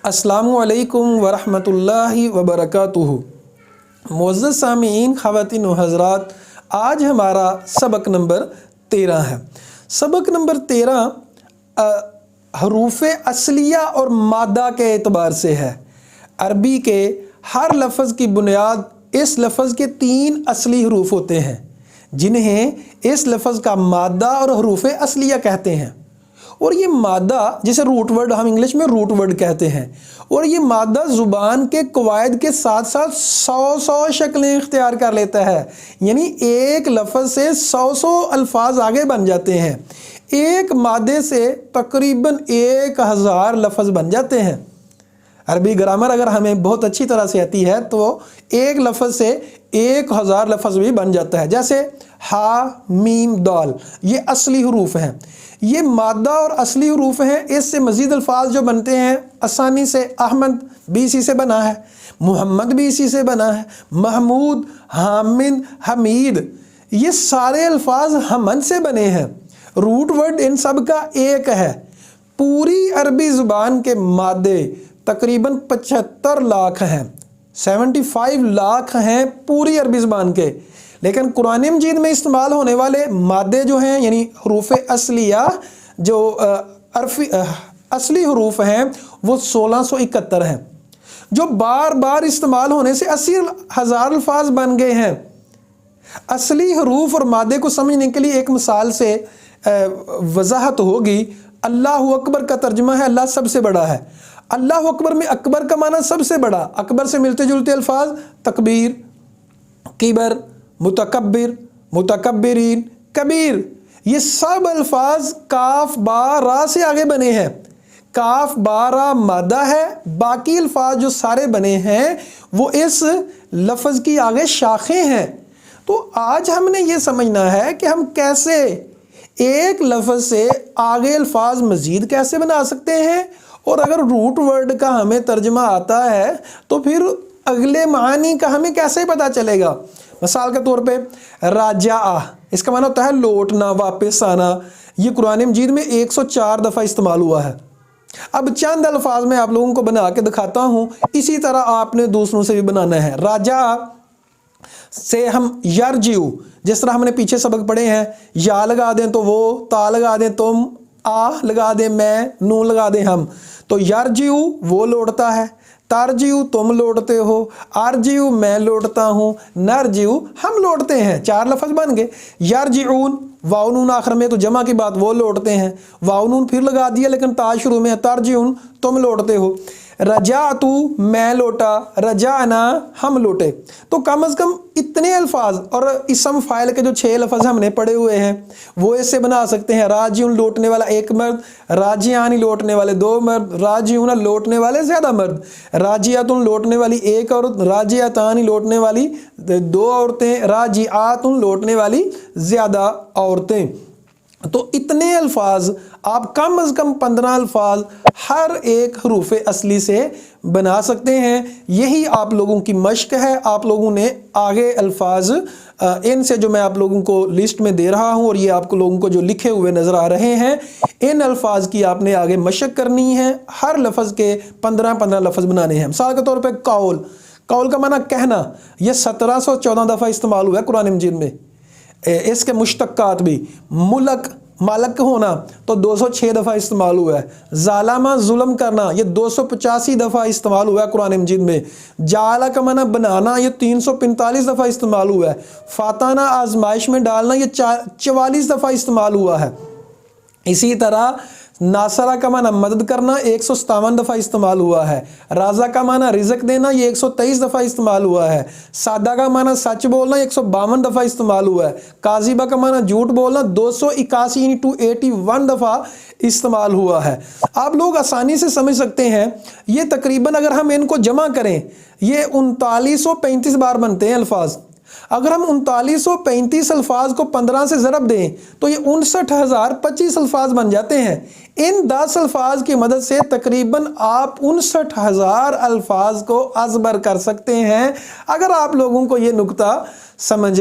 अस्सलामु अलैकुम वरहमतुल्लाहि वबरकातुहू। मुअज़्ज़ज़ सामीईन, ख़वातीन व हज़रात, आज हमारा सबक नंबर 13 है। सबक नंबर 13 हरूफ़ असलिया और मादा के एतबार से है। अरबी के हर लफ्ज़ की बुनियाद इस लफ्ज़ के 3 असली हरूफ होते हैं, जिन्हें इस लफ्ज़ का मादा और हरूफ़ असलिया कहते हैं। और ये मादा, जिसे रूट वर्ड हम इंग्लिश में रूट वर्ड कहते हैं, और ये मादा ज़ुबान के कवायद के साथ साथ 100 शक्लें इख्तियार कर लेता है। यानी एक लफ्ज़ से 100 अल्फाज आगे बन जाते हैं। एक मादे से तकरीबन 1000 लफ्ज़ बन जाते हैं। अरबी ग्रामर अगर हमें बहुत अच्छी तरह से आती है तो एक लफ्ज़ से 1000 लफ्ज़ भी बन जाता है। जैसे हा, मीम, दाल, ये असली हरूफ हैं। ये मादा और असली हरूफ हैं। इससे मज़ीद अल्फाज जो बनते हैं आसानी से, अहमद भी इसी से बना है, मोहम्मद भी इसी से बना है, महमूद, हामिद, हमीद, ये सारे अल्फाज हमन से बने हैं। रूट वर्ड इन सब का एक है। पूरी अरबी ज़ुबान के मादे तकरीबन 75 लाख हैं, 75 लाख हैं पूरी अरबी ज़ुबान के। लेकिन कुरान मजीद में इस्तेमाल होने वाले मादे जो हैं, यानी हरूफ असलिया, जो असली हरूफ हैं, वो 1671 हैं, जो बार बार इस्तेमाल होने से 80,000 अल्फाज बन गए हैं। असली हरूफ और मादे को समझने के लिए एक मिसाल से वजाहत होगी। अल्लाह अकबर का तर्जुमा है अल्लाह सबसे बड़ा है। अल्लाह अकबर में अकबर का माना सबसे बड़ा, अकबर से मिलते जुलते अल्फाज तकबीर, किबर, मुतकब्बिर, मुतकब्बिरीन, कबीर, ये सब अल्फाज काफ बा रा से आगे बने हैं। काफ बा रा मादा है, बाकी अल्फाज जो सारे बने हैं वो इस लफ्ज़ की आगे शाखें हैं। तो आज हमने ये समझना है कि हम कैसे एक लफ्ज़ से आगे अल्फाज मज़ीद कैसे बना सकते हैं, और अगर रूट वर्ड का हमें तर्जुमा आता है तो फिर अगले मानी का हमें कैसे पता चलेगा। मिसाल के तौर पे राजा, इसका माना होता है लौटना, वापस आना। ये कुरान मजीद में 104 दफ़ा इस्तेमाल हुआ है। अब चंद अल्फाज में आप लोगों को बना के दिखाता हूँ, इसी तरह आपने दूसरों से भी बनाना है। राजा से हम यरजिउ, जिस तरह हमने पीछे सबक पढ़े हैं, या लगा दें तो वो, ता लगा दें तुम, आ लगा दें मैं, नून लगा दें हम। तो यरजिउ वो लौटता है, तरजिउ तुम लौटते हो, आरजिउ मैं लौटता हूँ, नरजिउ हम लौटते हैं। 4 लफ्ज़ बन गए। यरजिऊन, वाउनून आखिर में, तो जमा की बात, वो लौटते हैं। वाउनून फिर लगा दिया लेकिन ता शुरू में। तरजिऊन तुम लौटते हो। रजातु मैं लौटा, रजाना हम लौटे। तो कम अज़ कम इतने अल्फाज, और इसम फ़ाइल के जो 6 लफ्ज़ हमने पढ़े हुए हैं वो इससे बना सकते हैं। राजिउन लौटने वाला 1 मर्द, राजियानी लौटने वाले 2 मर्द, राजिउन लौटने वाले ज़्यादा मर्द, राजियातुन लौटने वाली 1 औरत, राजियातानी लौटने वाली 2 औरतें, राजिआतुन लौटने वाली ज़्यादा औरतें। तो इतने अल्फाज आप कम अज़ कम 15 अल्फाज हर एक हरूफ असली से बना सकते हैं। यही आप लोगों की मश्क है। आप लोगों ने आगे अल्फाज इनसे जो मैं आप लोगों को लिस्ट में दे रहा हूँ, और ये आपको लोगों को जो लिखे हुए नज़र आ रहे हैं, इन अल्फाज की आपने आगे मशक करनी है। हर लफ्ज़ के 15-15 लफ्ज़ बनाने हैं। मिसाल के तौर पर कौल, कौल का माना कहना, यह 1714 दफ़ा इस्तेमाल हुआ है कुरान मजीद में। इसके मुश्तक्कात भी, मुलक मालक होना, तो 206 दफ़ा इस्तेमाल हुआ है। ज़ालमा जुल्म करना, ये 285 दफ़ा इस्तेमाल हुआ है कुरान मजीद में। जाला का माना बनाना, ये 345 दफ़ा इस्तेमाल हुआ है। फाताना आजमाइश में डालना, ये 44 दफ़ा इस्तेमाल हुआ है। इसी तरह नासरा का माना मदद करना, 157 दफ़ा इस्तेमाल हुआ है। राजा का माना रिज़्क देना, ये 123 दफ़ा इस्तेमाल हुआ है। सादा का माना सच बोलना, 152 दफ़ा इस्तेमाल हुआ है। काज़िबा का माना झूठ बोलना, 281 × 81 दफ़ा इस्तेमाल हुआ है। आप लोग आसानी से समझ सकते हैं, ये तकरीबन अगर हम इनको जमा करें, ये 3935 बार बनते हैं अल्फाज। अगर हम 3935 अल्फाज को 15 से ज़रब दें तो ये 59,025 अल्फाज बन जाते हैं। इन 10 अल्फाज की मदद से तकरीबन आप 59,000 अल्फाज को अज़बर कर सकते हैं, अगर आप लोगों को ये नुक्ता समझ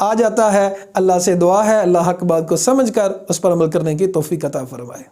आ जाता है। अल्लाह से दुआ है अल्लाह हक बात को समझ कर उस पर अमल करने की तौफीक अता फरमाए।